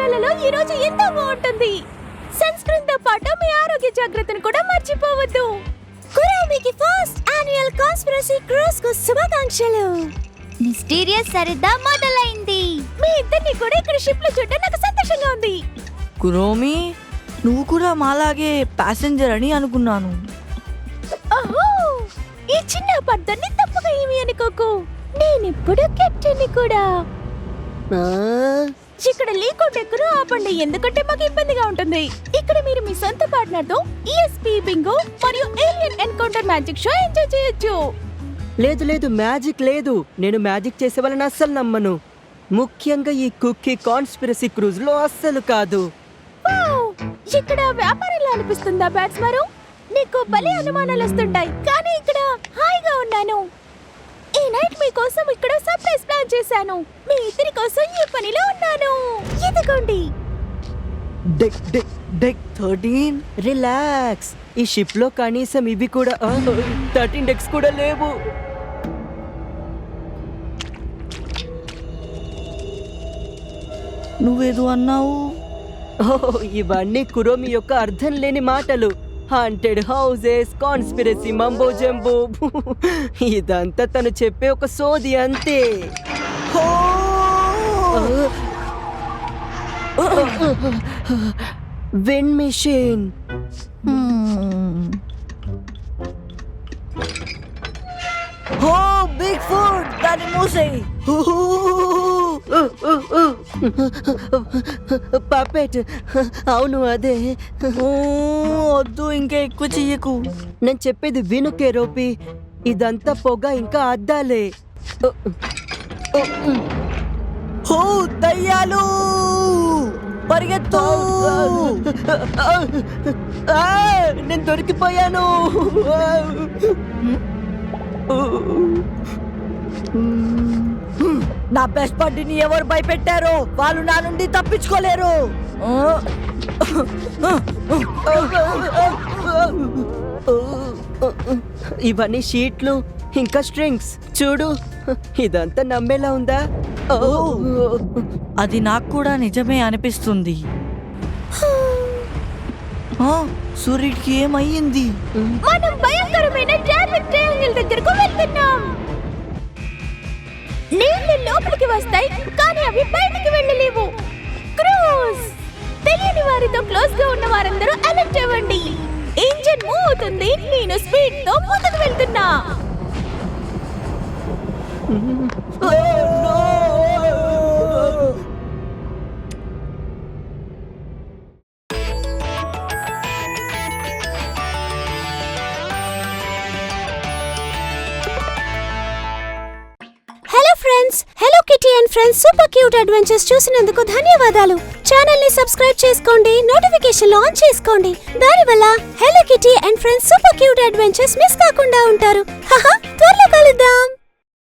నగరాలలో ఈ రోజు ఎంతో బాగుంటుంది. సన్ స్క్రీన్ తో పాటు మీ ఆరోగ్య జాగ్రత్తను కూడా మర్చిపోవద్దు. కురోమికి ఫస్ట్ యాన్యువల్ కాన్స్పిరసీ క్రూజ్ కు శుభాకాంక్షలు. మిస్టీరియస్ సరిదా మొదలైంది. మీ ఇద్దరిని కూడా ఇక్కడ షిప్ లో చూడడం నాకు సంతోషంగా ఉంది. కురోమి, నువ్వు కూడా మాలాగే ప్యాసింజర్ అని అనుకున్నాను. ఓహో, ఈ చిన్న అపార్థాన్ని తప్పుగా ఏమీ అనుకోకు. నేనిప్పుడు కెప్టెన్ కూడా. ఇక్కడ లీకోట్ ఎక్కరు ఆపండి, ఎందుకంటే మాకు ఇబ్బందిగా ఉంటుంది. ఇక్కడ మీరు మీ సొంత పార్ట్నర్ తో ఈఎస్పీ బింగో మరియు alien encounter magic show enjoy చేయొచ్చు. లేదు లేదు, మ్యాజిక్ లేదు. నేను మ్యాజిక్ చేసే వాళ్ళని అస్సలు నమ్మను. ముఖ్యంగా ఈ కుక్కీ కాన్స్పిరసీ క్రూజ్ లో అస్సలు కాదు. వావ్, ఇక్కడ వ్యాపారంలో అనిపిస్తుందా బ్యాట్స్మరు? నీకు భలే అనుమానాలు వస్తుంటాయి, కానీ ఇక్కడ హాయిగా ఉన్నాను. ఈ నైట్ మీకోసం ఇక్కడ సర్ప్రైజ్ ప్లాన్ చేశాను. మీ ఇద్దరి కోసం ఈ పనిలో ఉన్నాను. ఇదిగోండి. Deck deck deck 13. రిలాక్స్. ఈ షిప్ లో కనీసం ఇవి కూడా 13 డెక్స్ కూడా లేవు. నువ్వేదో అన్నావు. ఇవన్నీ కురోమి యొక్క అర్థం లేని మాటలు. హాంటెడ్ హౌసెస్, కాన్స్పిరసీ, మంబో జంబో, ఇదంతా తను చెప్పే ఒక సోది అంతే. Wind machine. హో బిగ్ ఫుడ్, దాన్ని మూసేయ్. పపెట్. అవును అదే. వద్దు, ఇంకా ఎక్కువ చెయ్యకు. నేను చెప్పేది విను కెరోపి. ఇదంతా పొగ, ఇంకా అద్దాలే. హో దయ్యాలు, పరిగెత్తు. నేను దొరికిపోయాను. నా బెస్ట్ బడ్డీని ఎవరు భయపెట్టారో వాళ్ళు నా నుండి తప్పించుకోలేరు. ఇవన్నీ షీట్లు, ఇంకా స్ట్రింగ్స్. చూడు, ఇదంతా నమ్మేలా ఉందా? అది నాకు కూడా నిజమే అనిపిస్తుంది. సూర్యుడికి ఏమయ్యింది? మనం భయంకరమైన ట్రాఫిక్ ట్రయాంగిల్ దగ్గరకు వెళ్తున్నాం. నీళ్లు లోపలికి వస్తాయి, కానీ అవి బయటికి వెళ్ళలేవు. క్రూజ్. తెలియని వారితో క్లోజ్ గా ఉన్న వారందరూ అలర్ట్ అవ్వండి. ఇంజిన్ మూవ్ అవుతుంది, నేను స్పీడ్ తో ముందుకు వెళ్తున్నా. Hello kitty and friends super cute adventures చూసినందుకు ధన్యవాదాలు. ఛానల్ ని సబ్స్క్రైబ్ చేసుకోండి, నోటిఫికేషన్ ఆన్ చేసుకోండి. దానివల్ల hello kitty and friends super cute adventures miss కాకుండా ఉంటారు. త్వరలో కలుద్దాం.